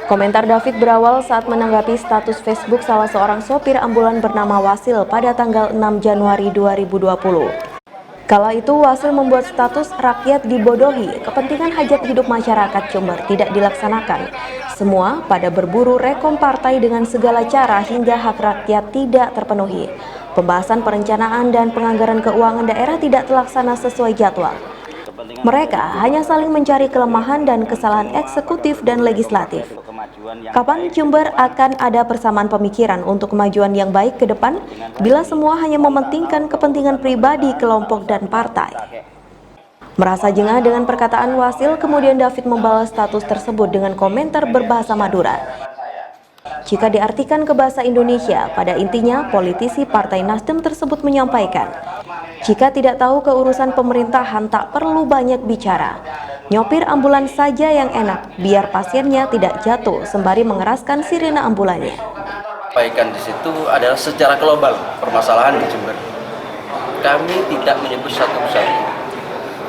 Komentar David berawal saat menanggapi status Facebook salah seorang sopir ambulan bernama Wasil pada tanggal 6 Januari 2020. Kala itu Wasil membuat status rakyat dibodohi, kepentingan hajat hidup masyarakat Jember tidak dilaksanakan. Semua pada berburu rekom partai dengan segala cara hingga hak rakyat tidak terpenuhi. Pembahasan perencanaan dan penganggaran keuangan daerah tidak terlaksana sesuai jadwal. Mereka hanya saling mencari kelemahan dan kesalahan eksekutif dan legislatif. Kapan Jember akan ada persamaan pemikiran untuk kemajuan yang baik ke depan bila semua hanya mementingkan kepentingan pribadi, kelompok, dan partai? Merasa jengah dengan perkataan Wasil, kemudian David membalas status tersebut dengan komentar berbahasa Madura. Jika diartikan ke bahasa Indonesia, pada intinya politisi Partai Nasdem tersebut menyampaikan, jika tidak tahu keurusan pemerintahan tak perlu banyak bicara. Nyopir ambulan saja yang enak, biar pasiennya tidak jatuh sembari mengeraskan sirene ambulannya. Sampaikan di situ adalah secara global permasalahan di Jember. Kami tidak menyebut satu persatu.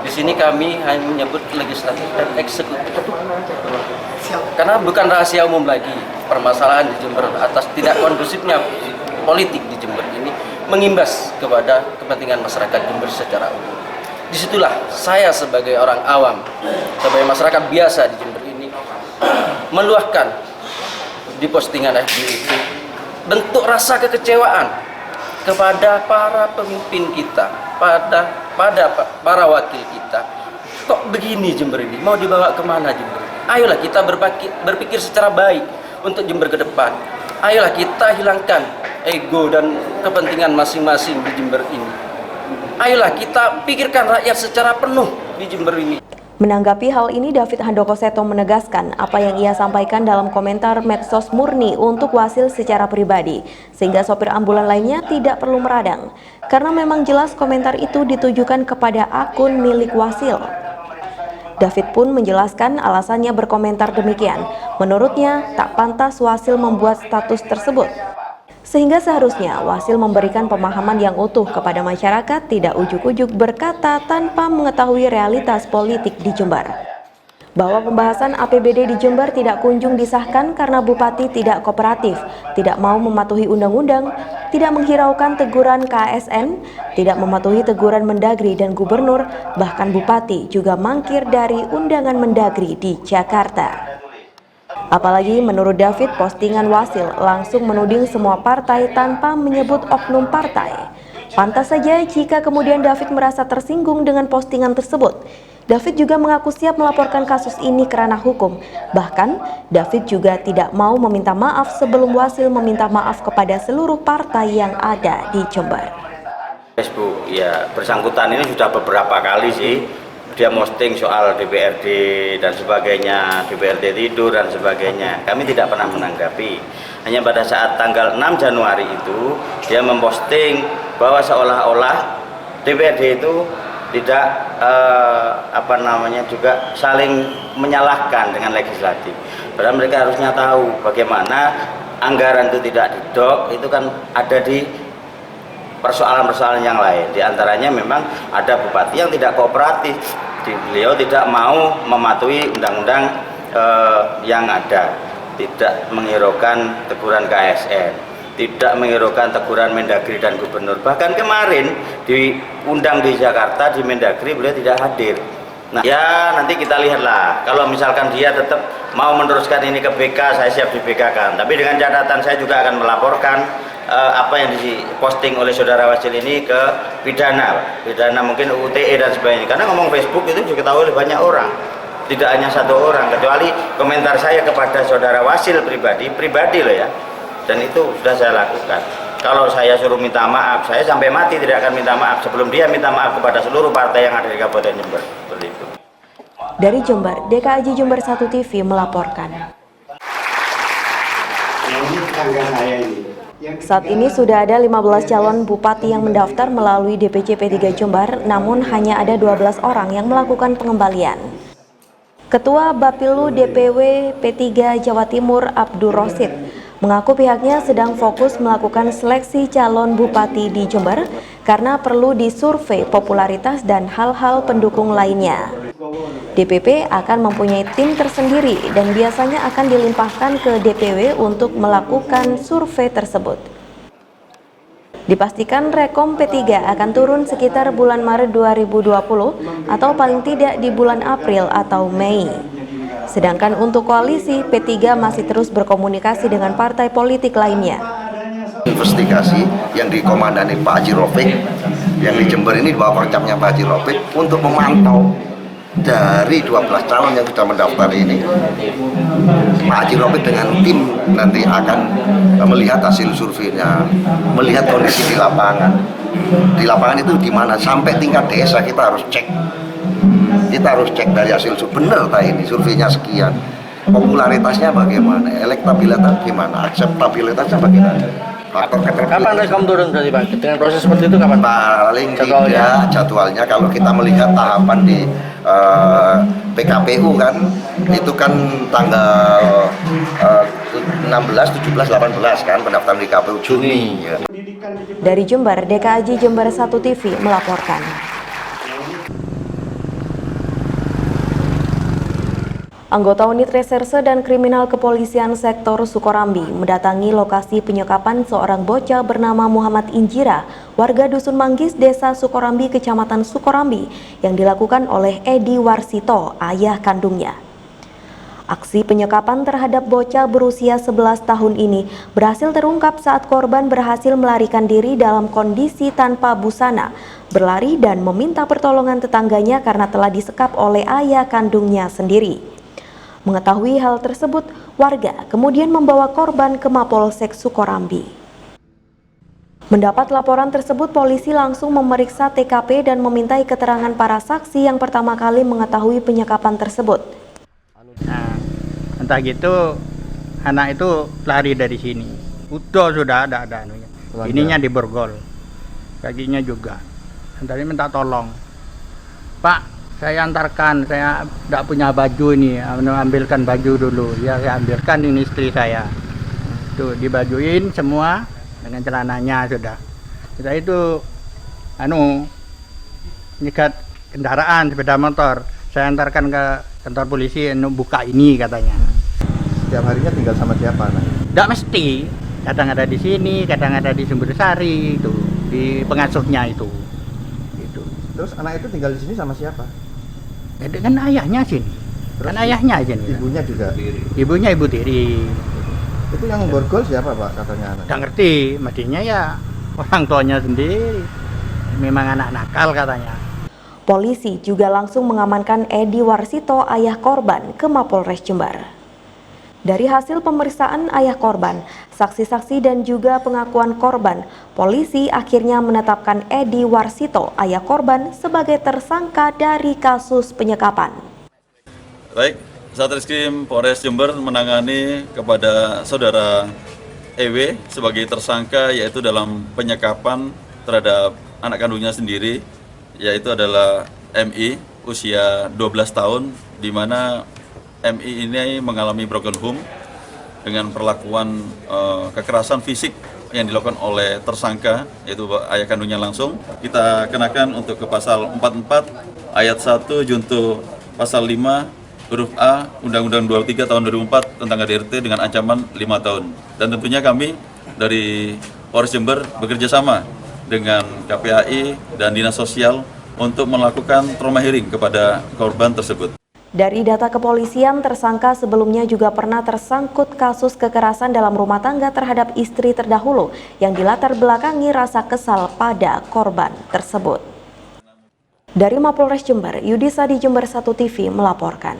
Di sini kami hanya menyebut legislatif dan eksekutif. Karena bukan rahasia umum lagi permasalahan di Jember atas tidak kondusifnya politik di Jember ini mengimbas kepada kepentingan masyarakat Jember secara umum. Disitulah saya sebagai orang awam, sebagai masyarakat biasa di Jember ini meluahkan di postingan FB itu bentuk rasa kekecewaan kepada para pemimpin kita, pada para wakil kita. Kok begini Jember ini? Mau dibawa kemana Jember ini? Ayolah kita berpikir secara baik untuk Jember ke depan. Ayolah kita hilangkan ego dan kepentingan masing-masing di Jember ini. Ayolah kita pikirkan rakyat secara penuh di Jember ini. Menanggapi hal ini, David Handoko Seto menegaskan apa yang ia sampaikan dalam komentar medsos murni untuk Wasil secara pribadi, sehingga sopir ambulan lainnya tidak perlu meradang. Karena memang jelas komentar itu ditujukan kepada akun milik Wasil. David pun menjelaskan alasannya berkomentar demikian. Menurutnya, tak pantas Wasil membuat status tersebut. Sehingga seharusnya Wasil memberikan pemahaman yang utuh kepada masyarakat, tidak ujuk-ujuk berkata tanpa mengetahui realitas politik di Jember. Bahwa pembahasan APBD di Jember tidak kunjung disahkan karena Bupati tidak kooperatif, tidak mau mematuhi undang-undang, tidak menghiraukan teguran KASN, tidak mematuhi teguran Mendagri dan Gubernur, bahkan Bupati juga mangkir dari undangan Mendagri di Jakarta. Apalagi menurut David, postingan Wasil langsung menuding semua partai tanpa menyebut oknum partai. Pantas saja jika kemudian David merasa tersinggung dengan postingan tersebut. David juga mengaku siap melaporkan kasus ini ke ranah hukum. Bahkan, David juga tidak mau meminta maaf sebelum Wasil meminta maaf kepada seluruh partai yang ada di Jember. Facebook, ya bersangkutan ini sudah beberapa kali sih. Dia posting soal DPRD dan sebagainya, DPRD tidur dan sebagainya. Kami tidak pernah menanggapi. Hanya pada saat tanggal 6 Januari itu, dia memposting bahwa seolah-olah DPRD itu tidak juga saling menyalahkan dengan legislatif. Padahal mereka harusnya tahu bagaimana anggaran itu tidak didok, itu kan ada di persoalan-persoalan yang lain. Di antaranya memang ada bupati yang tidak kooperatif. Beliau tidak mau mematuhi undang-undang yang ada, tidak menghiraukan teguran KASN, tidak menghiraukan teguran Mendagri dan Gubernur. Bahkan kemarin diundang di Jakarta di Mendagri beliau tidak hadir. Nah ya nanti kita lihatlah, kalau misalkan dia tetap mau meneruskan ini ke BK, saya siap di BK kan. Tapi dengan catatan saya juga akan melaporkan apa yang diposting oleh saudara Wasil ini ke pidana mungkin UTE dan sebagainya. Karena ngomong Facebook itu juga tahu oleh banyak orang, tidak hanya satu orang. Kecuali komentar saya kepada saudara Wasil pribadi loh ya. Dan itu sudah saya lakukan. Kalau saya suruh minta maaf, saya sampai mati tidak akan minta maaf sebelum dia minta maaf kepada seluruh partai yang ada di Kabupaten Jember. Seperti itu. Dari Jember, DKAJ Jember 1 TV melaporkan. Saat ini sudah ada 15 calon bupati yang mendaftar melalui DPC P3 Jember, namun hanya ada 12 orang yang melakukan pengembalian. Ketua Bapilu DPW P3 Jawa Timur Abdur Rosid mengaku pihaknya sedang fokus melakukan seleksi calon bupati di Jember karena perlu disurvei popularitas dan hal-hal pendukung lainnya. DPP akan mempunyai tim tersendiri dan biasanya akan dilimpahkan ke DPW untuk melakukan survei tersebut. Dipastikan Rekom P3 akan turun sekitar bulan Maret 2020 atau paling tidak di bulan April atau Mei. Sedangkan untuk koalisi, P3 masih terus berkomunikasi dengan partai politik lainnya. Investigasi yang dikomandani Pak Haji Rofik, yang di Jember ini di bawah percapnya Pak Haji Rofik, untuk memantau dari 12 calon yang sudah mendaftar ini. Pak Haji Rofik dengan tim nanti akan melihat hasil surveinya, melihat kondisi di lapangan. Di lapangan itu di mana, sampai tingkat desa kita harus cek. Kita harus cek dari hasil survei, benar tak ini surveinya sekian, popularitasnya bagaimana, elektabilitasnya gimana, akseptabilitasnya bagaimana. Kapan Rekom turun berarti Pak? Dengan proses seperti itu kapan? Paling tidak jadwalnya kalau kita melihat tahapan di PKPU kan, itu kan tanggal 16, 17, 18 kan pendaftaran di KPU Juni. Ya. Dari Jember, DKAJ Jember 1 TV melaporkan. Anggota Unit Reserse dan Kriminal Kepolisian Sektor Sukorambi mendatangi lokasi penyekapan seorang bocah bernama Muhammad Injira, warga Dusun Manggis, Desa Sukorambi, Kecamatan Sukorambi, yang dilakukan oleh Edi Warsito, ayah kandungnya. Aksi penyekapan terhadap bocah berusia 11 tahun ini berhasil terungkap saat korban berhasil melarikan diri dalam kondisi tanpa busana, berlari dan meminta pertolongan tetangganya karena telah disekap oleh ayah kandungnya sendiri. Mengetahui hal tersebut, warga kemudian membawa korban ke Mapolsek Sukorambi. Mendapat laporan tersebut, polisi langsung memeriksa TKP dan memintai keterangan para saksi yang pertama kali mengetahui penyekapan tersebut. Nah, entah gitu, anak itu lari dari sini. Udah sudah ada anunya. Ininya diborgol, kakinya juga. Tadi minta tolong, Pak. Saya antarkan, saya tidak punya baju ini, ambilkan baju dulu. Ya saya ambilkan, ini istri saya. Tuh dibajuin semua dengan celananya sudah. Kita itu nyegat kendaraan sepeda motor. Saya antarkan ke kantor polisi, buka ini katanya. Setiap harinya tinggal sama siapa? Tidak mesti, kadang ada di sini, kadang ada di Sumbersari, itu di pengasuhnya itu. Terus anak itu tinggal di sini sama siapa? Ya, dengan ayahnya sini. Terus kan ayahnya aja nih. Ibunya juga? Ibunya ibu tiri. Itu yang borgol siapa Pak katanya anak? Nggak ngerti, mestinya ya orang tuanya sendiri. Memang anak nakal katanya. Polisi juga langsung mengamankan Edi Warsito, ayah korban, ke Mapolres Jember. Dari hasil pemeriksaan ayah korban, saksi-saksi dan juga pengakuan korban, polisi akhirnya menetapkan Edi Warsito, ayah korban, sebagai tersangka dari kasus penyekapan. Baik, Satreskrim Polres Jember menangani kepada saudara EW sebagai tersangka, yaitu dalam penyekapan terhadap anak kandungnya sendiri, yaitu adalah MI usia 12 tahun, di mana MI ini mengalami broken home dengan perlakuan kekerasan fisik yang dilakukan oleh tersangka, yaitu ayah kandungnya langsung. Kita kenakan untuk ke pasal 44 ayat 1 junto pasal 5 huruf A Undang-Undang 23 tahun 2004 tentang KDRT dengan ancaman 5 tahun. Dan tentunya kami dari Polres Jember bekerja sama dengan KPAI dan Dinas Sosial untuk melakukan trauma hearing kepada korban tersebut. Dari data kepolisian, tersangka sebelumnya juga pernah tersangkut kasus kekerasan dalam rumah tangga terhadap istri terdahulu yang dilatar belakangi rasa kesal pada korban tersebut. Dari Mapolres Jember, Yudisa di Jember 1 TV melaporkan.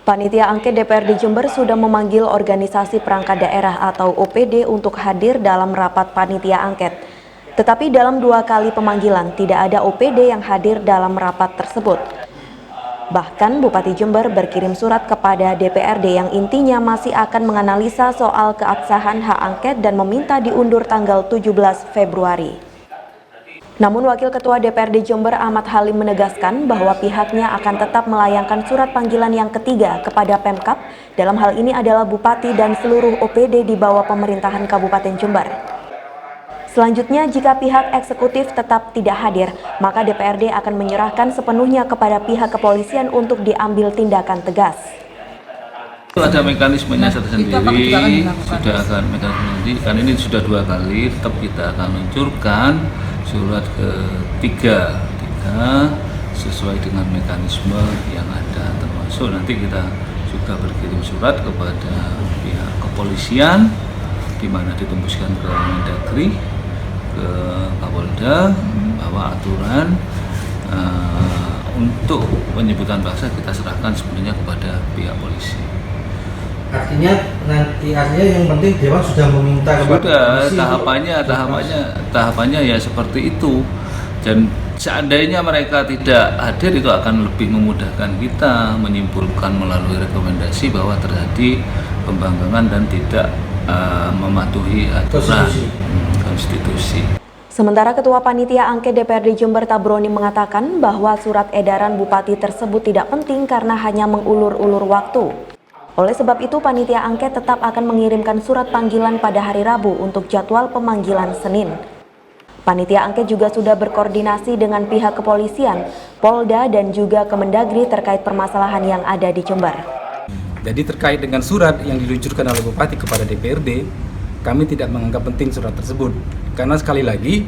Panitia Angket DPRD Jember sudah memanggil organisasi perangkat daerah atau OPD untuk hadir dalam rapat panitia angket. Tetapi dalam 2 kali pemanggilan tidak ada OPD yang hadir dalam rapat tersebut. Bahkan Bupati Jember berkirim surat kepada DPRD yang intinya masih akan menganalisa soal keabsahan hak angket dan meminta diundur tanggal 17 Februari. Namun Wakil Ketua DPRD Jember Ahmad Halim menegaskan bahwa pihaknya akan tetap melayangkan surat panggilan yang ketiga kepada Pemkab, dalam hal ini adalah Bupati dan seluruh OPD di bawah pemerintahan Kabupaten Jember. Selanjutnya, jika pihak eksekutif tetap tidak hadir, maka DPRD akan menyerahkan sepenuhnya kepada pihak kepolisian untuk diambil tindakan tegas. Ada mekanismenya tersendiri, sudah akan mekanisme sendiri, karena ini sudah 2 kali, tetap kita akan luncurkan surat ketiga sesuai dengan mekanisme yang ada, termasuk nanti kita juga berkirim surat kepada pihak kepolisian, di mana ditembuskan ke Mendagri, ke Kapolda, bahwa aturan untuk penyebutan bangsa kita serahkan sebenarnya kepada pihak polisi. Artinya yang penting Dewan sudah meminta kepada tahapannya ya seperti itu. Dan seandainya mereka tidak hadir, itu akan lebih memudahkan kita menyimpulkan melalui rekomendasi bahwa terjadi pembangkangan dan tidak mematuhi aturan konstitusi. Sementara Ketua Panitia Angket DPRD Jember Tabroni mengatakan bahwa surat edaran Bupati tersebut tidak penting karena hanya mengulur-ulur waktu. Oleh sebab itu, Panitia Angket tetap akan mengirimkan surat panggilan pada hari Rabu untuk jadwal pemanggilan Senin. Panitia Angket juga sudah berkoordinasi dengan pihak kepolisian, Polda, dan juga Kemendagri terkait permasalahan yang ada di Jember. Jadi terkait dengan surat yang diluncurkan oleh Bupati kepada DPRD, kami tidak menganggap penting surat tersebut. Karena sekali lagi,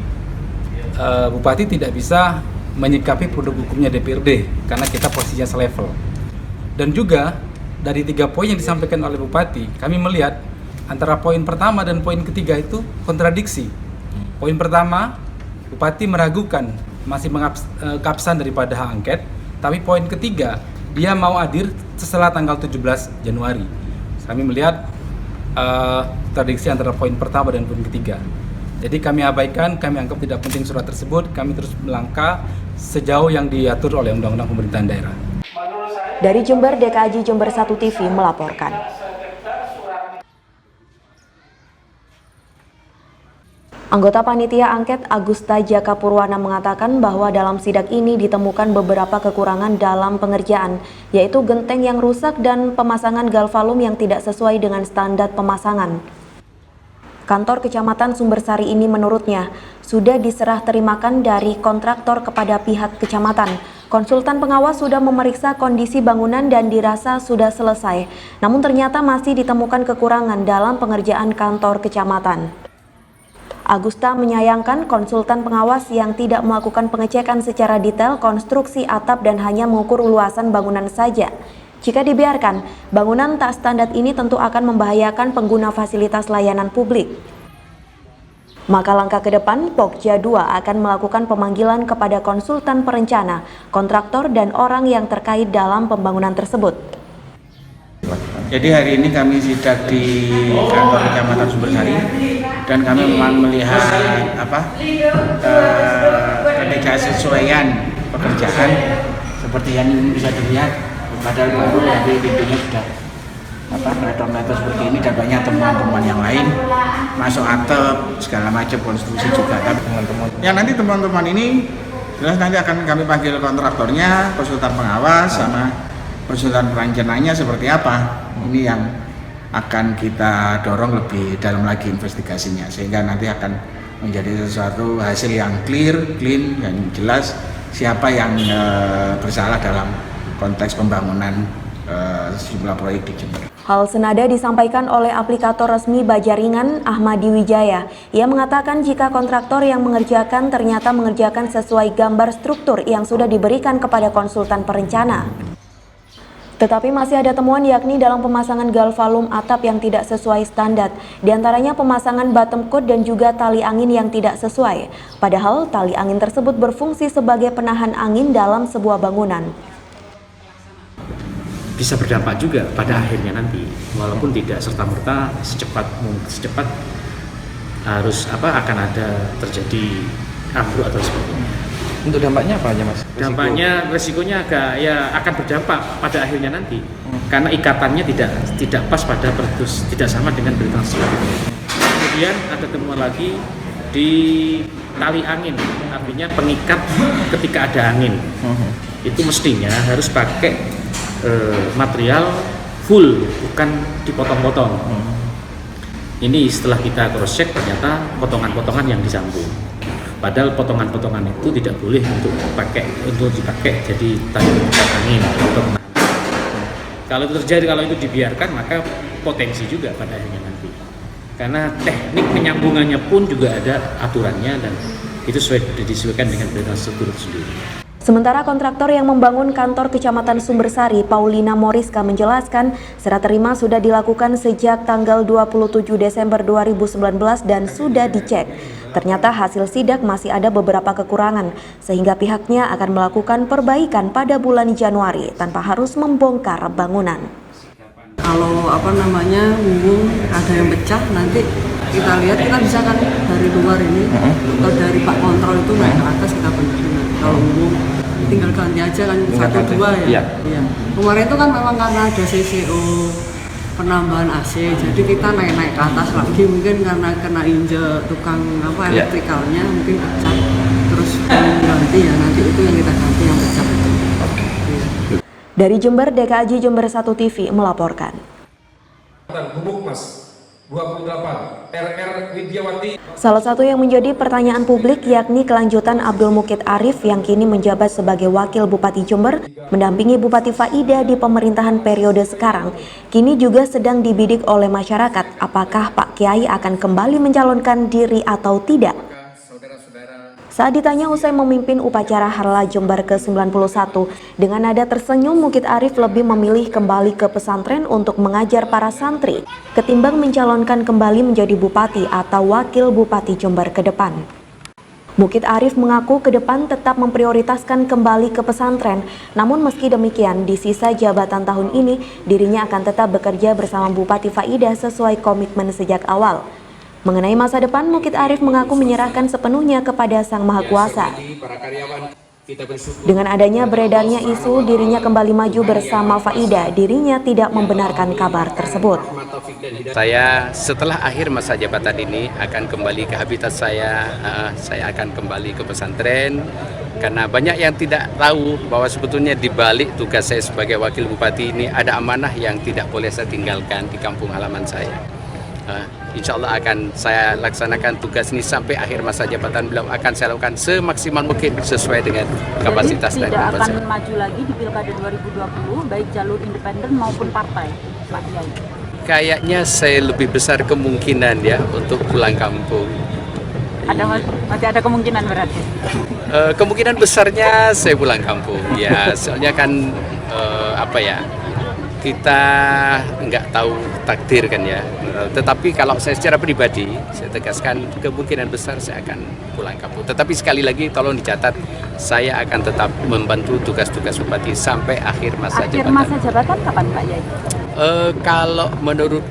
Bupati tidak bisa menyikapi produk hukumnya DPRD, karena kita posisinya selevel. Dan juga, dari 3 poin yang disampaikan oleh Bupati, kami melihat antara poin pertama dan poin ketiga itu kontradiksi. Poin pertama, Bupati meragukan masih keabsahan daripada hak angket, tapi poin ketiga, dia mau hadir setelah tanggal 17 Januari. Kami melihat kontradiksi antara poin pertama dan poin ketiga. Jadi kami abaikan, kami anggap tidak penting surat tersebut, kami terus melangkah sejauh yang diatur oleh Undang-Undang Pemerintahan Daerah. Dari Jember, DKJ Jember 1 TV melaporkan. Anggota Panitia Angket Agusta Jaka Purwana mengatakan bahwa dalam sidak ini ditemukan beberapa kekurangan dalam pengerjaan, yaitu genteng yang rusak dan pemasangan galvalum yang tidak sesuai dengan standar pemasangan. Kantor Kecamatan Sumbersari ini menurutnya sudah diserah terimakan dari kontraktor kepada pihak kecamatan. Konsultan pengawas sudah memeriksa kondisi bangunan dan dirasa sudah selesai, namun ternyata masih ditemukan kekurangan dalam pengerjaan kantor kecamatan. Agusta menyayangkan konsultan pengawas yang tidak melakukan pengecekan secara detail konstruksi atap dan hanya mengukur luasan bangunan saja. Jika dibiarkan, bangunan tak standar ini tentu akan membahayakan pengguna fasilitas layanan publik. Maka langkah ke depan, Pokja 2 akan melakukan pemanggilan kepada konsultan perencana, kontraktor, dan orang yang terkait dalam pembangunan tersebut. Jadi hari ini kami sidak di kantor Kecamatan Sumbersari dan kami memang melihat ketidaksesuaian pekerjaan seperti yang bisa dilihat, padahal baru dari pintunya sudah meter-meter seperti ini dan banyak temuan-temuan yang lain, masuk atap segala macam konstruksi juga. Tapi teman-teman yang nanti teman-teman ini jelas nanti akan kami panggil kontraktornya, konsultan pengawas sama konsultan perencananya seperti apa. Ini yang akan kita dorong lebih dalam lagi investigasinya, sehingga nanti akan menjadi sesuatu hasil yang clean, dan jelas siapa yang bersalah dalam konteks pembangunan sejumlah proyek di Jember. Hal senada disampaikan oleh aplikator resmi Bajaringan Ahmadi Wijaya. Ia mengatakan jika kontraktor yang mengerjakan ternyata mengerjakan sesuai gambar struktur yang sudah diberikan kepada konsultan perencana. Tetapi masih ada temuan yakni dalam pemasangan galvalum atap yang tidak sesuai standar, diantaranya pemasangan bottom coat dan juga tali angin yang tidak sesuai. Padahal tali angin tersebut berfungsi sebagai penahan angin dalam sebuah bangunan. Bisa berdampak juga pada akhirnya nanti, walaupun tidak serta-merta secepat harus akan ada terjadi ambruk atau sebagainya. Untuk dampaknya apa aja, Mas? Resikonya agak akan berdampak pada akhirnya nanti, karena ikatannya tidak pas pada tidak sama dengan berita selanjutnya. Kemudian ada temuan lagi di tali angin, artinya pengikat ketika ada angin. Itu mestinya harus pakai material full, bukan dipotong-potong. Ini setelah kita cross check ternyata potongan-potongan yang disambung. Padahal potongan-potongan itu tidak boleh untuk dipakai jadi tali angin untuk menahan. Kalau itu terjadi, kalau itu dibiarkan, maka potensi juga pada akhirnya nanti. Karena teknik penyambungannya pun juga ada aturannya dan itu disesuaikan dengan peraturan struktur sendiri. Sementara kontraktor yang membangun kantor Kecamatan Sumbersari, Paulina Moriska menjelaskan, serah terima sudah dilakukan sejak tanggal 27 Desember 2019 dan sudah dicek. Ternyata hasil sidak masih ada beberapa kekurangan, sehingga pihaknya akan melakukan perbaikan pada bulan Januari tanpa harus membongkar bangunan. Kalau hubung ada yang pecah, nanti kita lihat, kita bisa kan dari luar ini atau dari Pak Kontrol itu naik ke atas kita benar-benar. Kalau hubung tinggal ganti aja kan 1-2 ya. Iya. Kemarin itu kan memang karena ada CCO penambahan AC, jadi kita naik ke atas lagi, mungkin karena kena injek tukang elektrikalnya mungkin pecah, terus ganti ya, nanti itu yang kita ganti yang pecah itu. Dari Jember, DKJ Jember 1 TV melaporkan. Hubungmas 28 RR Widyawati. Salah satu yang menjadi pertanyaan publik yakni kelanjutan Abdul Mukid Arif yang kini menjabat sebagai Wakil Bupati Jember mendampingi Bupati Faida di pemerintahan periode sekarang, kini juga sedang dibidik oleh masyarakat apakah Pak Kiai akan kembali mencalonkan diri atau tidak. Saat ditanya usai memimpin upacara Harla Jember ke-91, dengan nada tersenyum Mukid Arif lebih memilih kembali ke pesantren untuk mengajar para santri, ketimbang mencalonkan kembali menjadi bupati atau wakil bupati Jember ke depan. Mukid Arif mengaku ke depan tetap memprioritaskan kembali ke pesantren, namun meski demikian di sisa jabatan tahun ini dirinya akan tetap bekerja bersama Bupati Faida sesuai komitmen sejak awal. Mengenai masa depan, Mukid Arif mengaku menyerahkan sepenuhnya kepada Sang Maha Kuasa. Dengan adanya beredarnya isu dirinya kembali maju bersama Faida, dirinya tidak membenarkan kabar tersebut. Saya setelah akhir masa jabatan ini akan kembali ke habitat saya akan kembali ke pesantren, karena banyak yang tidak tahu bahwa sebetulnya di balik tugas saya sebagai wakil bupati ini ada amanah yang tidak boleh saya tinggalkan di kampung halaman saya. Insya Allah akan saya laksanakan tugas ini sampai akhir masa jabatan beliau, akan saya lakukan semaksimal mungkin sesuai dengan kapasitas dan kemampuan saya. Tidak akan maju lagi di Pilkada 2020 baik jalur independen maupun partai, Pak Kiai? Kayaknya saya lebih besar kemungkinan ya untuk pulang kampung. Masih ada kemungkinan berarti? Kemungkinan besarnya saya pulang kampung ya, soalnya kan kita nggak tahu takdir kan ya. Tetapi kalau saya secara pribadi, saya tegaskan kemungkinan besar saya akan pulang kampung. Tetapi sekali lagi tolong dicatat, saya akan tetap membantu tugas-tugas bupati sampai akhir masa jabatan. Akhir masa jabatan kapan Pak Yai? Kalau menurut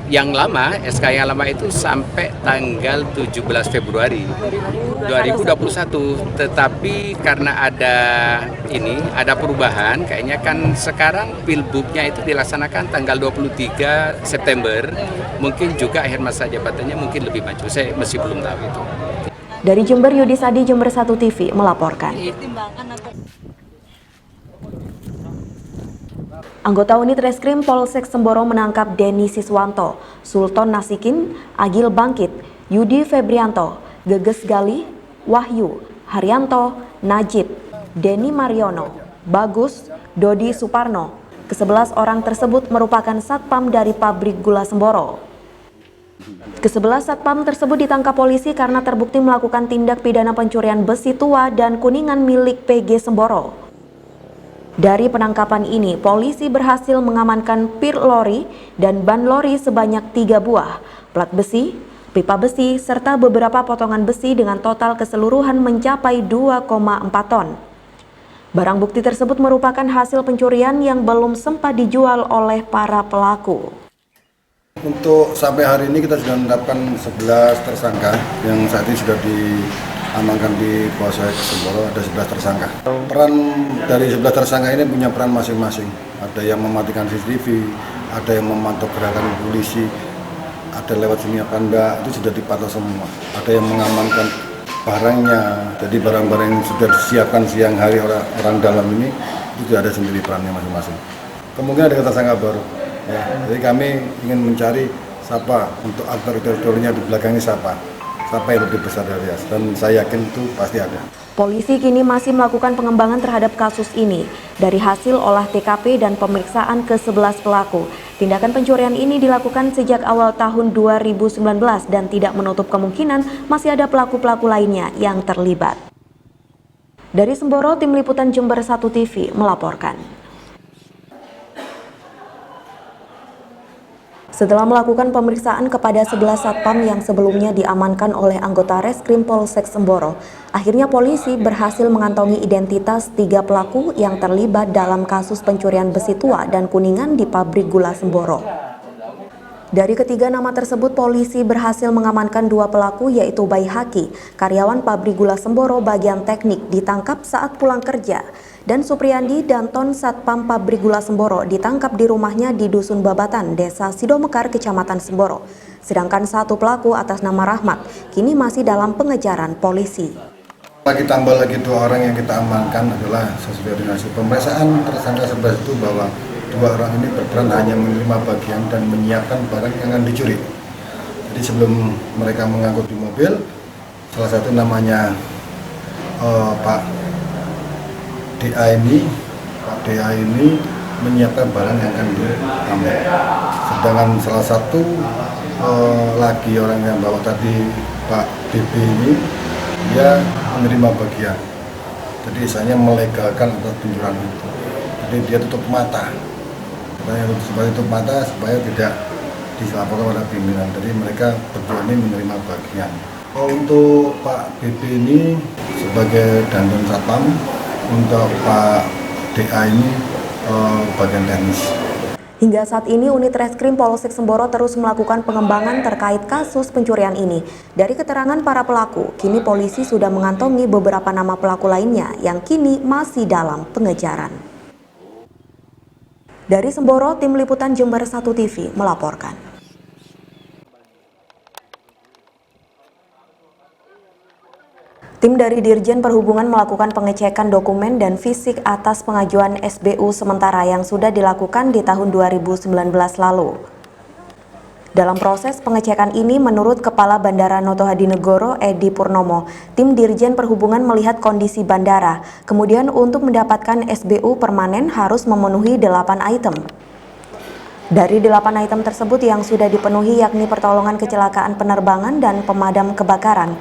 yang lama, SK yang lama itu sampai tanggal 17 Februari 2021. Tetapi karena ada perubahan, kayaknya kan sekarang pilbuknya itu dilaksanakan tanggal 23 September. Mungkin juga akhir masa jabatannya mungkin lebih maju. Saya masih belum tahu itu. Dari Jember, Yudi Sadi, Jember 1 TV melaporkan. Anggota unit reskrim Polsek Semboro menangkap Denny Siswanto, Sultan Nasikin, Agil Bangkit, Yudi Febrianto, Geges Gali, Wahyu, Haryanto, Najib, Denny Mariono, Bagus, Dodi Suparno. Ke-11 orang tersebut merupakan satpam dari pabrik gula Semboro. Ke-11 satpam tersebut ditangkap polisi karena terbukti melakukan tindak pidana pencurian besi tua dan kuningan milik PG Semboro. Dari penangkapan ini, polisi berhasil mengamankan pir lori dan ban lori sebanyak 3 buah, plat besi, pipa besi, serta beberapa potongan besi dengan total keseluruhan mencapai 2,4 ton. Barang bukti tersebut merupakan hasil pencurian yang belum sempat dijual oleh para pelaku. Untuk sampai hari ini kita sudah menetapkan 11 tersangka yang saat ini sudah diamankan di Polsek Semboro, ada 11 tersangka. Peran dari 11 tersangka ini punya peran masing-masing. Ada yang mematikan CCTV, ada yang memantau gerakan polisi, ada lewat sini apa enggak, itu sudah dipantau semua. Ada yang mengamankan barangnya, jadi barang-barang yang sudah disiapkan siang hari orang dalam ini, itu sudah ada sendiri perannya masing-masing. Kemungkinan ada tersangka baru. Ya, jadi kami ingin mencari siapa untuk aktor-aktornya di belakang ini siapa yang lebih besar dari Yas, dan saya yakin itu pasti ada. Polisi kini masih melakukan pengembangan terhadap kasus ini. Dari hasil olah TKP dan pemeriksaan ke-11 pelaku, tindakan pencurian ini dilakukan sejak awal tahun 2019 dan tidak menutup kemungkinan masih ada pelaku-pelaku lainnya yang terlibat. Dari Semboro, Tim Liputan Jember 1 TV melaporkan. Setelah melakukan pemeriksaan kepada 11 satpam yang sebelumnya diamankan oleh anggota Reskrim Polsek Semboro, akhirnya polisi berhasil mengantongi identitas 3 pelaku yang terlibat dalam kasus pencurian besi tua dan kuningan di pabrik gula Semboro. Dari ketiga nama tersebut, polisi berhasil mengamankan 2 pelaku, yaitu Bayi Haki, karyawan pabrik gula Semboro bagian teknik, ditangkap saat pulang kerja, dan Supriyandi Danton, satpam pabrik gula Semboro, ditangkap di rumahnya di Dusun Babatan, Desa Sidomekar, Kecamatan Semboro. Sedangkan 1 pelaku atas nama Rahmat kini masih dalam pengejaran polisi. Lagi tambah lagi 2 orang yang kita amankan adalah sesuai dengan hasil pemeriksaan tersangka 11 itu bahwa 2 orang ini berperan hanya menerima bagian dan menyiapkan barang yang akan dicuri. Jadi sebelum mereka mengangkut di mobil, salah satu namanya Pak DA ini menyiapkan barang yang akan diambil. Sedangkan salah satu lagi orang yang bawa tadi, Pak BB ini, dia menerima bagian. Jadi misalnya melegalkan atas pencurian itu. Jadi dia tutup mata. Supaya tutup mata supaya tidak dilaporkan pada pimpinan. Jadi mereka berdua ini menerima bagian. Untuk Pak BB ini sebagai danton satpam, untuk Pak DA ini bagian teknis. Hingga saat ini unit Reskrim Polsek Semboro terus melakukan pengembangan terkait kasus pencurian ini. Dari keterangan para pelaku, kini polisi sudah mengantongi beberapa nama pelaku lainnya yang kini masih dalam pengejaran. Dari Semboro, Tim Liputan Jember 1 TV melaporkan. Tim dari Dirjen Perhubungan melakukan pengecekan dokumen dan fisik atas pengajuan SBU sementara yang sudah dilakukan di tahun 2019 lalu. Dalam proses pengecekan ini, menurut Kepala Bandara Noto Hadinegoro Edi Purnomo, tim Dirjen Perhubungan melihat kondisi bandara. Kemudian untuk mendapatkan SBU permanen harus memenuhi 8 item. Dari 8 item tersebut yang sudah dipenuhi yakni pertolongan kecelakaan penerbangan dan pemadam kebakaran.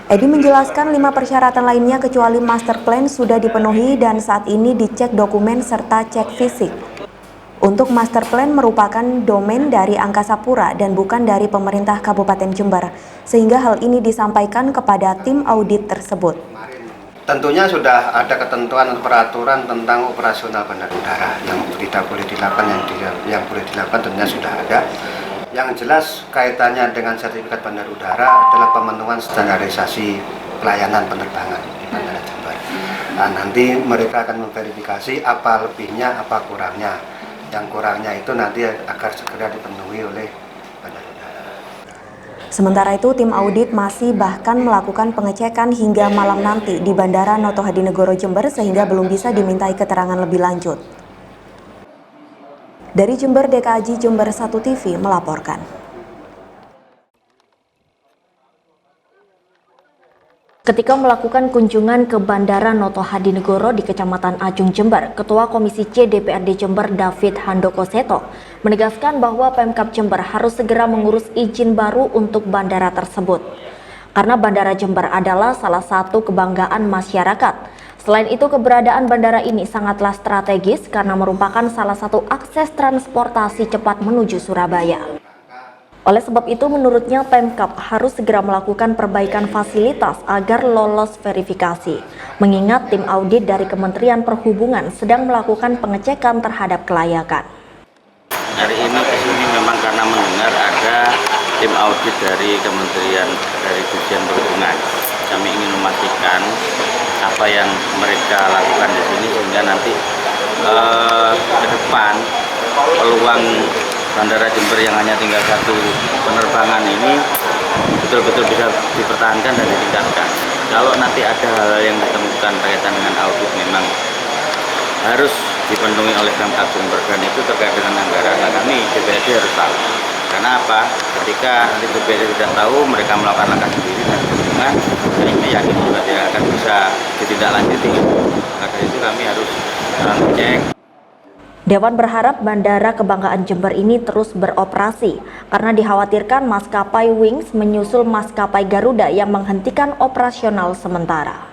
Edi menjelaskan 5 persyaratan lainnya kecuali master plan sudah dipenuhi dan saat ini dicek dokumen serta cek fisik. Untuk master plan merupakan domain dari Angkasa Pura dan bukan dari pemerintah Kabupaten Jember, sehingga hal ini disampaikan kepada tim audit tersebut. Tentunya sudah ada ketentuan peraturan tentang operasional bandara udara yang tidak boleh dilakukan, yang boleh dilakukan tentunya sudah ada. Yang jelas kaitannya dengan sertifikat bandar udara adalah pemenuhan standarisasi pelayanan penerbangan di Bandara Jember. Nah, nanti mereka akan memverifikasi apa lebihnya, apa kurangnya. Yang kurangnya itu nanti agar segera dipenuhi oleh bandar udara. Sementara itu, tim audit masih bahkan melakukan pengecekan hingga malam nanti di Bandara Noto Hadinegoro Jember sehingga belum bisa dimintai keterangan lebih lanjut. Dari Jember, DKAJ Jember 1 TV melaporkan. Ketika melakukan kunjungan ke Bandara Noto Hadinegoro di Kecamatan Ajung Jember, Ketua Komisi C DPRD Jember David Handoko Seto menegaskan bahwa Pemkab Jember harus segera mengurus izin baru untuk bandara tersebut. Karena Bandara Jember adalah salah satu kebanggaan masyarakat. Selain itu, keberadaan bandara ini sangatlah strategis karena merupakan salah satu akses transportasi cepat menuju Surabaya. Oleh sebab itu, menurutnya Pemkab harus segera melakukan perbaikan fasilitas agar lolos verifikasi. Mengingat tim audit dari Kementerian Perhubungan sedang melakukan pengecekan terhadap kelayakan. Hari ini kesini memang karena mendengar ada tim audit dari Kementerian dari Dirjen Perhubungan. Kami ingin memastikan apa yang mereka lakukan di sini sehingga nanti ke depan peluang Bandara Jember yang hanya tinggal 1 penerbangan ini betul-betul bisa dipertahankan dan ditingkatkan. Kalau nanti ada hal yang ditemukan berkaitan dengan audit memang harus dipenuhi oleh Pemkab Jember, dan itu terkait dengan anggaran. Nah, kami DPRD harus tahu. Karena apa? Ketika nanti DPRD tidak tahu, mereka melakukan langkah sendiri dan hubungan, dan ini yakin juga tidak akan bisa ditindaklanjuti. Maka itu kami harus cek. Dewan berharap Bandara Kebanggaan Jember ini terus beroperasi karena dikhawatirkan maskapai Wings menyusul maskapai Garuda yang menghentikan operasional sementara.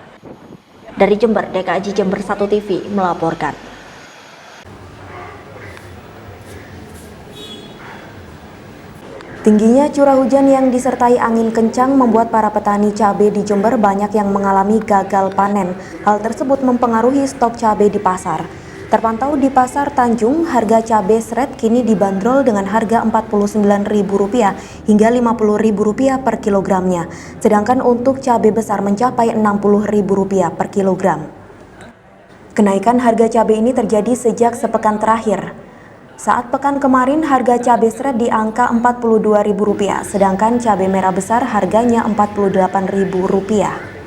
Dari Jember, DKJ Jember 1 TV melaporkan. Tingginya curah hujan yang disertai angin kencang membuat para petani cabai di Jember banyak yang mengalami gagal panen. Hal tersebut mempengaruhi stok cabai di pasar. Terpantau di Pasar Tanjung, harga cabai seret kini dibanderol dengan harga Rp49.000 hingga Rp50.000 per kilogramnya. Sedangkan untuk cabai besar mencapai Rp60.000 per kilogram. Kenaikan harga cabai ini terjadi sejak sepekan terakhir. Saat pekan kemarin harga cabai seret di angka Rp42.000, sedangkan cabai merah besar harganya Rp48.000.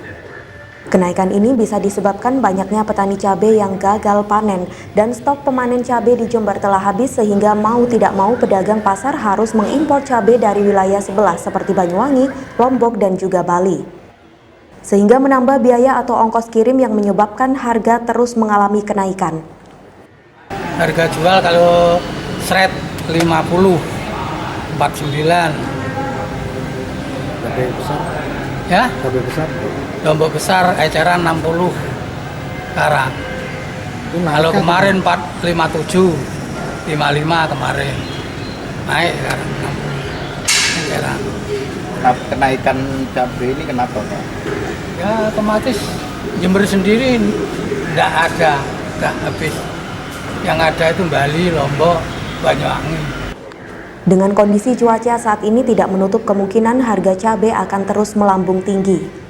Kenaikan ini bisa disebabkan banyaknya petani cabai yang gagal panen dan stok pemanen cabai di Jember telah habis sehingga mau tidak mau pedagang pasar harus mengimpor cabai dari wilayah sebelah seperti Banyuwangi, Lombok dan juga Bali. Sehingga menambah biaya atau ongkos kirim yang menyebabkan harga terus mengalami kenaikan. Harga jual kalau seret 50, 49. Cabai besar? Ya? Cabai besar? Lombok besar eceran 60 sekarang. Kalau kemarin 57, 55 kemarin. Naik sekarang 60 eceran. Kenaikan cabai ini kenapa, Pak? Ya otomatis Jember sendiri enggak ada, udah habis. Yang ada itu Bali, Lombok, Banyuwangi. Dengan kondisi cuaca saat ini tidak menutup kemungkinan harga cabai akan terus melambung tinggi.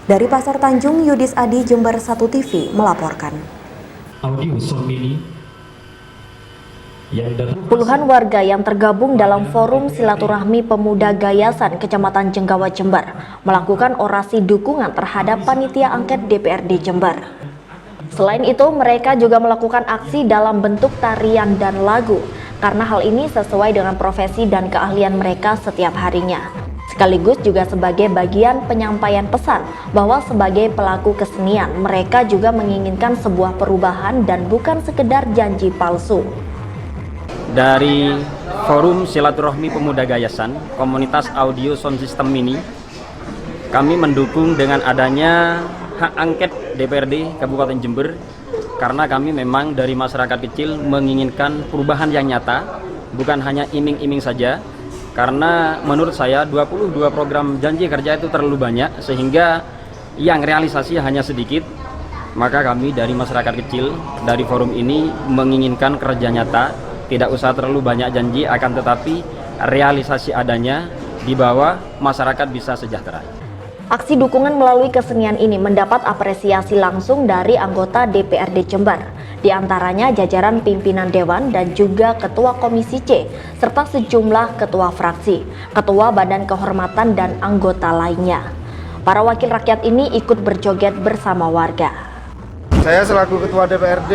Dari Pasar Tanjung, Yudis Adi, Jember 1 TV melaporkan. Puluhan warga yang tergabung dalam Forum Silaturahmi Pemuda Gayasan Kecamatan Jenggawa, Jember melakukan orasi dukungan terhadap panitia angket DPRD Jember. Selain itu, mereka juga melakukan aksi dalam bentuk tarian dan lagu, karena hal ini sesuai dengan profesi dan keahlian mereka setiap harinya. Sekaligus juga sebagai bagian penyampaian pesan bahwa sebagai pelaku kesenian, mereka juga menginginkan sebuah perubahan dan bukan sekedar janji palsu. Dari Forum Silaturahmi Pemuda Gayasan, komunitas audio sound system ini, kami mendukung dengan adanya hak angket DPRD Kabupaten Jember karena kami memang dari masyarakat kecil menginginkan perubahan yang nyata, bukan hanya iming-iming saja. Karena menurut saya 22 program janji kerja itu terlalu banyak sehingga yang realisasi hanya sedikit. Maka kami dari masyarakat kecil dari forum ini menginginkan kerja nyata, tidak usah terlalu banyak janji, akan tetapi realisasi adanya di bawah masyarakat bisa sejahtera. Aksi dukungan melalui kesenian ini mendapat apresiasi langsung dari anggota DPRD Jember, di antaranya jajaran pimpinan Dewan dan juga Ketua Komisi C, serta sejumlah ketua fraksi, ketua Badan Kehormatan dan anggota lainnya. Para wakil rakyat ini ikut berjoget bersama warga. Saya selaku Ketua DPRD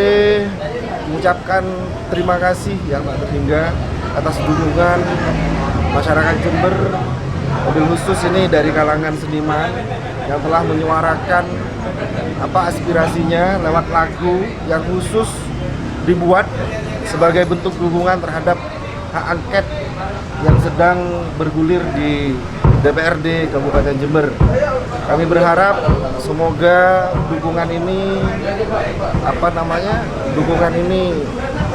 mengucapkan terima kasih yang tak terhingga atas dukungan masyarakat Jember, mobil khusus ini dari kalangan seniman yang telah menyuarakan aspirasinya lewat lagu yang khusus dibuat sebagai bentuk dukungan terhadap hak angket yang sedang bergulir di DPRD Kabupaten Jember. Kami berharap semoga dukungan ini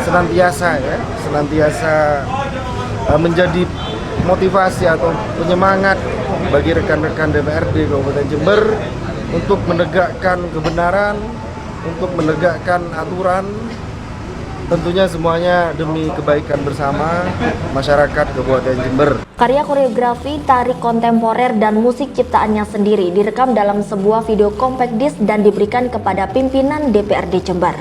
senantiasa menjadi motivasi atau penyemangat bagi rekan-rekan DPRD Kabupaten Jember untuk menegakkan kebenaran, untuk menegakkan aturan, tentunya semuanya demi kebaikan bersama masyarakat Kabupaten Jember. Karya koreografi, tari kontemporer, dan musik ciptaannya sendiri direkam dalam sebuah video compact disc dan diberikan kepada pimpinan DPRD Jember.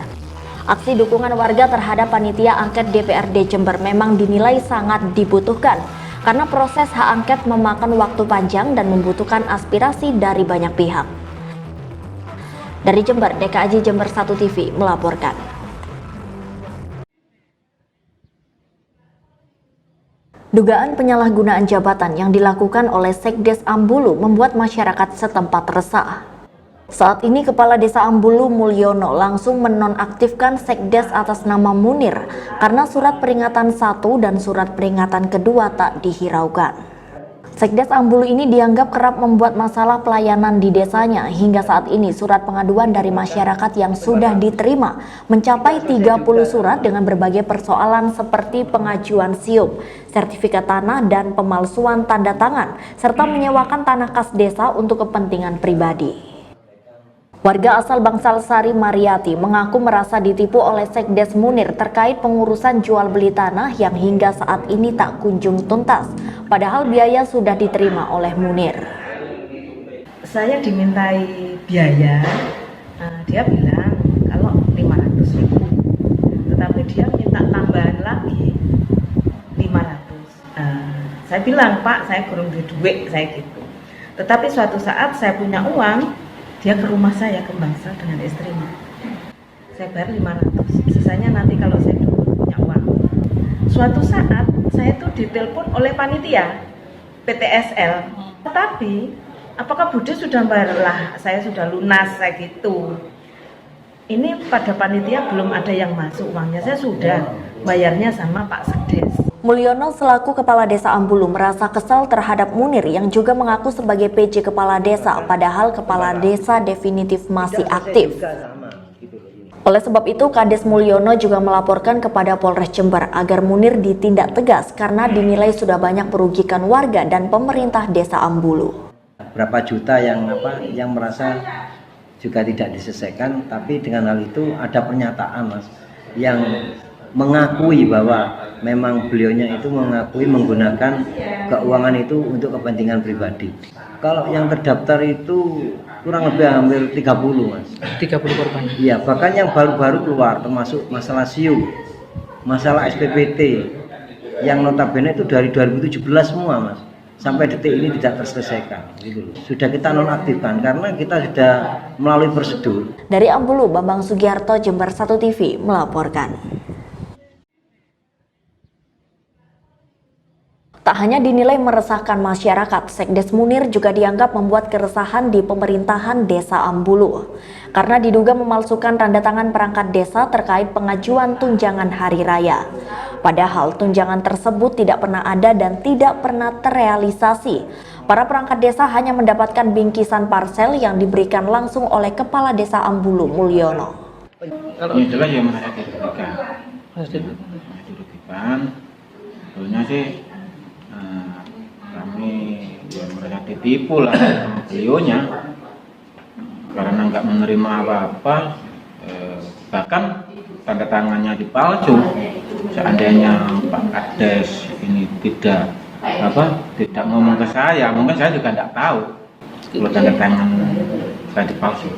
Aksi dukungan warga terhadap panitia angket DPRD Jember memang dinilai sangat dibutuhkan karena proses hak angket memakan waktu panjang dan membutuhkan aspirasi dari banyak pihak. Dari Jember, DKJ Jember 1 TV melaporkan. Dugaan penyalahgunaan jabatan yang dilakukan oleh Sekdes Ambulu membuat masyarakat setempat resah. Saat ini Kepala Desa Ambulu Mulyono langsung menonaktifkan Sekdes atas nama Munir karena surat peringatan 1 dan surat peringatan kedua tak dihiraukan. Sekdes Ambulu ini dianggap kerap membuat masalah pelayanan di desanya. Hingga saat ini surat pengaduan dari masyarakat yang sudah diterima mencapai 30 surat dengan berbagai persoalan seperti pengajuan SIUP, sertifikat tanah dan pemalsuan tanda tangan, serta menyewakan tanah kas desa untuk kepentingan pribadi. Warga asal Bangsal Sari Mariati mengaku merasa ditipu oleh Sekdes Munir terkait pengurusan jual beli tanah yang hingga saat ini tak kunjung tuntas, padahal biaya sudah diterima oleh Munir. Saya dimintai biaya, dia bilang kalau 500.000, tetapi dia minta tambahan lagi 500. Saya bilang, Pak, saya kurang duit, saya gitu. Tetapi suatu saat saya punya uang, dia ke rumah saya ke Bangsal dengan istrinya. Saya bayar 500, sisanya nanti kalau saya punya uang. Suatu saat saya tuh ditelepon oleh panitia PTSL. Tetapi apakah Budi sudah bayar? Lah, saya sudah lunas, saya gitu. Ini pada panitia belum ada yang masuk uangnya, saya sudah bayarnya sama Pak Sekdes. Mulyono selaku Kepala Desa Ambulu merasa kesal terhadap Munir yang juga mengaku sebagai PJ Kepala Desa, padahal Kepala Desa definitif masih aktif. Oleh sebab itu, Kades Mulyono juga melaporkan kepada Polres Jember agar Munir ditindak tegas karena dinilai sudah banyak merugikan warga dan pemerintah Desa Ambulu. Berapa juta yang merasa juga tidak diselesaikan, tapi dengan hal itu ada pernyataan, Mas, yang mengakui bahwa memang beliaunya itu mengakui menggunakan keuangan itu untuk kepentingan pribadi. Kalau yang terdaftar itu kurang lebih hampir 30, Mas. 30 korban. Iya, bahkan yang baru-baru keluar termasuk masalah SIU, masalah SPPT yang notabene itu dari 2017 semua, Mas. Sampai detik ini tidak terselesaikan. Gitu. Sudah kita nonaktifkan karena kita sudah melalui prosedur. Dari Ambulu, Bambang Sugiarto, Jember 1 TV melaporkan. Tak hanya dinilai meresahkan masyarakat, Sekdes Munir juga dianggap membuat keresahan di pemerintahan Desa Ambulu karena diduga memalsukan tanda tangan perangkat desa terkait pengajuan tunjangan hari raya. Padahal tunjangan tersebut tidak pernah ada dan tidak pernah terrealisasi. Para perangkat desa hanya mendapatkan bingkisan parsel yang diberikan langsung oleh Kepala Desa Ambulu Mulyono. Kalau jelas ya merasa dirugikan, sebetulnya sih kami ya merasa ditipu lah sama beliaunya karena nggak menerima apa-apa, bahkan tanda tangannya dipalsu. Seandainya Pak Kades ini tidak ngomong ke saya, mungkin saya juga tidak tahu kalau tanda tangan saya dipalsu.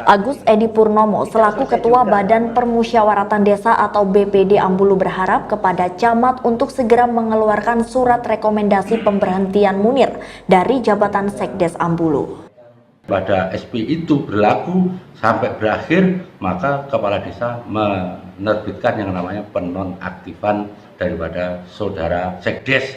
Agus Edi Purnomo selaku Ketua Badan Permusyawaratan Desa atau BPD Ambulu berharap kepada camat untuk segera mengeluarkan surat rekomendasi pemberhentian Munir dari jabatan Sekdes Ambulu. Pada SP itu berlaku sampai berakhir, maka Kepala Desa menerbitkan yang namanya penonaktifan daripada Saudara Sekdes.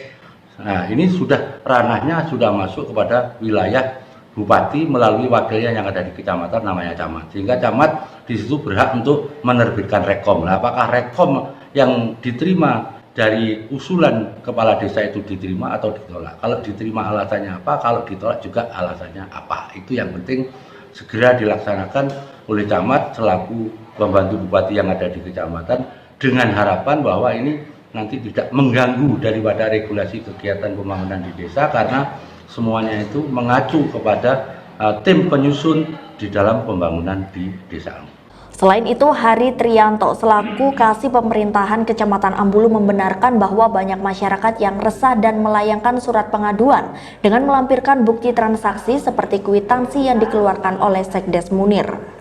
Nah, ini sudah ranahnya sudah masuk kepada wilayah Bupati melalui wakilnya yang ada di kecamatan namanya camat, sehingga camat di situ berhak untuk menerbitkan rekom. Nah, apakah rekom yang diterima dari usulan kepala desa itu diterima atau ditolak? Kalau diterima alasannya apa? Kalau ditolak juga alasannya apa? Itu yang penting segera dilaksanakan oleh camat selaku pembantu bupati yang ada di kecamatan, dengan harapan bahwa ini nanti tidak mengganggu daripada regulasi kegiatan pembangunan di desa, karena semuanya itu mengacu kepada tim penyusun di dalam pembangunan di desa. Selain itu, Hari Trianto selaku Kasih Pemerintahan Kecamatan Ambulu membenarkan bahwa banyak masyarakat yang resah dan melayangkan surat pengaduan dengan melampirkan bukti transaksi seperti kwitansi yang dikeluarkan oleh Sekdes Munir.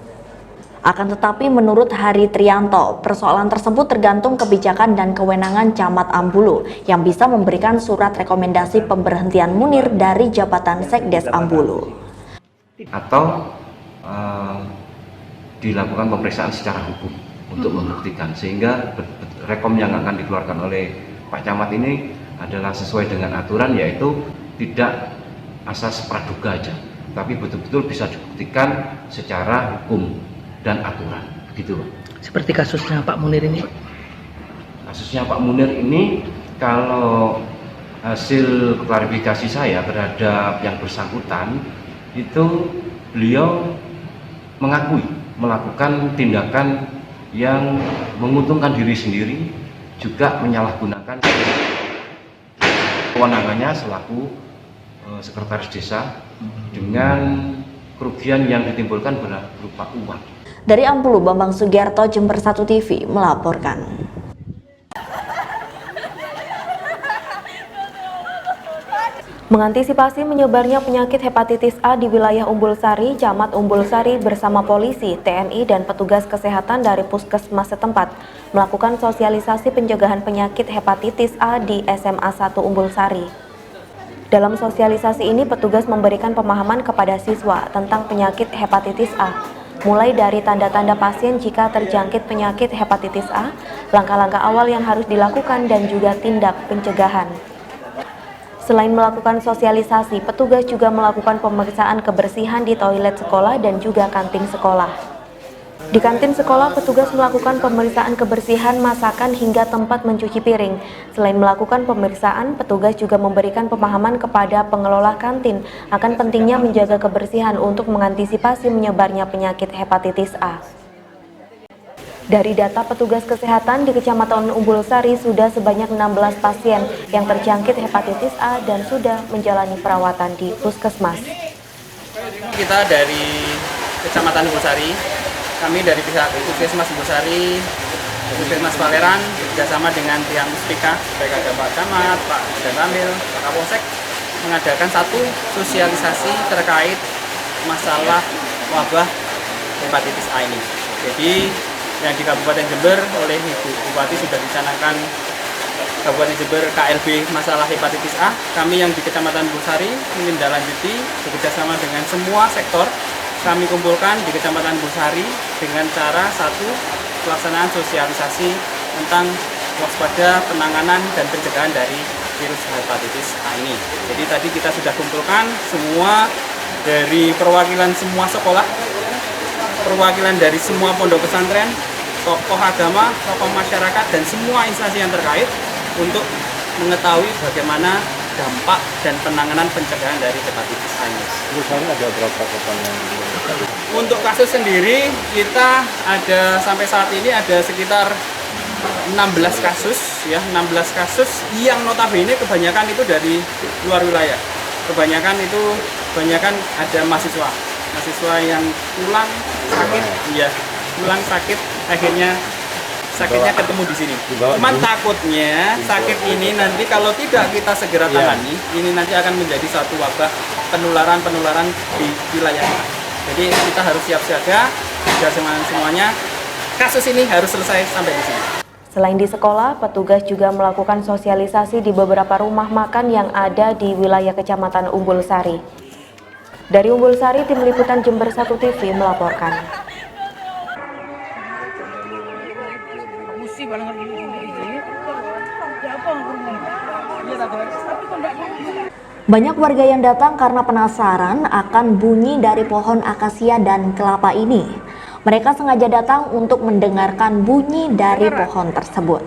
Akan tetapi menurut Hari Trianto, persoalan tersebut tergantung kebijakan dan kewenangan Camat Ambulu yang bisa memberikan surat rekomendasi pemberhentian Munir dari jabatan Sekdes Ambulu. Atau dilakukan pemeriksaan secara hukum untuk membuktikan, sehingga rekom yang akan dikeluarkan oleh Pak Camat ini adalah sesuai dengan aturan, yaitu tidak asas praduga aja, tapi betul-betul bisa dibuktikan secara hukum dan aturan, gitu Pak. Seperti kasusnya Pak Munir ini? Kasusnya Pak Munir ini, kalau hasil klarifikasi saya terhadap yang bersangkutan, itu beliau mengakui melakukan tindakan yang menguntungkan diri sendiri, juga menyalahgunakan kewenangannya selaku sekretaris desa dengan kerugian yang ditimbulkan berupa uang. Dari Ampulu, Bambang Sugiarto, Jember 1 TV melaporkan. Mengantisipasi menyebarnya penyakit hepatitis A di wilayah Umbulsari, Camat Umbulsari bersama polisi, TNI, dan petugas kesehatan dari puskesmas setempat melakukan sosialisasi pencegahan penyakit hepatitis A di SMA 1 Umbulsari. Dalam sosialisasi ini, petugas memberikan pemahaman kepada siswa tentang penyakit hepatitis A, mulai dari tanda-tanda pasien jika terjangkit penyakit hepatitis A, langkah-langkah awal yang harus dilakukan, dan juga tindak pencegahan. Selain melakukan sosialisasi, petugas juga melakukan pemeriksaan kebersihan di toilet sekolah dan juga kantin sekolah. Di kantin sekolah, petugas melakukan pemeriksaan kebersihan masakan hingga tempat mencuci piring. Selain melakukan pemeriksaan, petugas juga memberikan pemahaman kepada pengelola kantin akan pentingnya menjaga kebersihan untuk mengantisipasi menyebarnya penyakit hepatitis A. Dari data petugas kesehatan di Kecamatan Umbulsari, sudah sebanyak 16 pasien yang terjangkit hepatitis A dan sudah menjalani perawatan di puskesmas. Kita dari Kecamatan Umbulsari, kami dari pihak Puskesmas Umbulsari, Puskesmas Paleran, bekerjasama dengan pihak Muspika, baik ada Pak Camat, Pak Dan Ramil, Pak Kapolsek, mengadakan satu sosialisasi terkait masalah wabah hepatitis A ini. Jadi yang di Kabupaten Jember oleh Ibu Bupati sudah dicanangkan Kabupaten Jember KLB masalah hepatitis A. Kami yang di Kecamatan Umbulsari menindaklanjuti bekerjasama dengan semua sektor. Kami kumpulkan di Kecamatan Umbulsari dengan cara satu, pelaksanaan sosialisasi tentang waspada, penanganan, dan pencegahan dari virus hepatitis A ini. Jadi tadi kita sudah kumpulkan semua dari perwakilan semua sekolah, perwakilan dari semua pondok pesantren, tokoh agama, tokoh masyarakat, dan semua instansi yang terkait untuk mengetahui bagaimana dampak dan penanganan pencegahan dari hepatitis A ini. Misalnya ada berapa korban yang Untuk kasus sendiri kita ada sampai saat ini ada sekitar 16 kasus ya, 16 kasus yang notabene kebanyakan itu dari luar wilayah. Kebanyakan ada mahasiswa yang pulang sakit, ya pulang sakit, akhirnya sakitnya ketemu di sini. Cuman takutnya sakit ini nanti kalau tidak kita segera tangani, ini nanti akan menjadi satu wabah penularan di wilayah kita. Jadi kita harus siap siaga, semuanya kasus ini harus selesai sampai di sini. Selain di sekolah, petugas juga melakukan sosialisasi di beberapa rumah makan yang ada di wilayah Kecamatan Umbulsari. Dari Umbulsari, Tim Liputan Jember 1 TV melaporkan. Banyak warga yang datang karena penasaran akan bunyi dari pohon akasia dan kelapa ini. Mereka sengaja datang untuk mendengarkan bunyi dari pohon tersebut.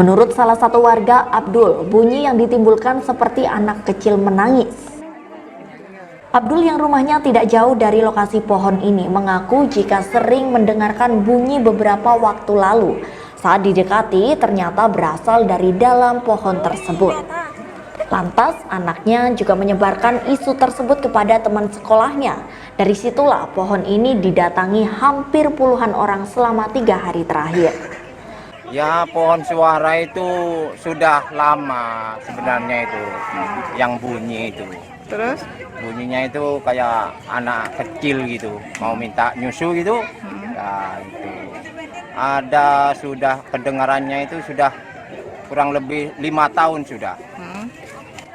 Menurut salah satu warga, Abdul, bunyi yang ditimbulkan seperti anak kecil menangis. Abdul yang rumahnya tidak jauh dari lokasi pohon ini mengaku jika sering mendengarkan bunyi beberapa waktu lalu. Saat didekati, ternyata berasal dari dalam pohon tersebut. Lantas, anaknya juga menyebarkan isu tersebut kepada teman sekolahnya. Dari situlah pohon ini didatangi hampir puluhan orang selama 3 hari terakhir. Ya, pohon suara itu sudah lama sebenarnya itu, yang bunyi itu. Terus? Bunyinya itu kayak anak kecil gitu, mau minta nyusu gitu. Ya, itu. Ada sudah kedengarannya itu sudah kurang lebih 5 tahun sudah.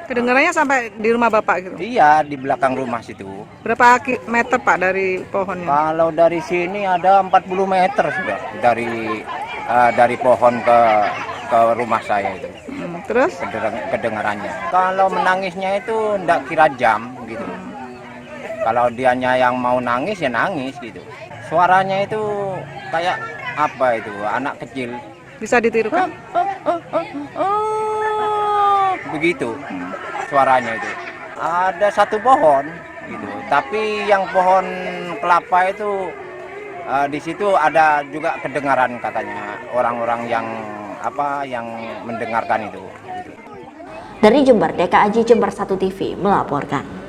Kedengarannya sampai di rumah Bapak gitu? Iya, di belakang rumah situ. Berapa meter Pak dari pohonnya? Kalau dari sini ada 40 meter sudah dari pohon ke ke rumah saya itu. Terus? Kedengarannya. Kalau menangisnya itu ndak kira jam gitu. Kalau dianya yang mau nangis ya nangis gitu. Suaranya itu kayak apa itu, anak kecil. Bisa ditirukan? Begitu suaranya itu. Ada satu pohon gitu, tapi yang pohon kelapa itu di situ ada juga kedengaran katanya orang-orang yang mendengarkan itu. Dari Jember, DKAJ Jember 1 TV melaporkan.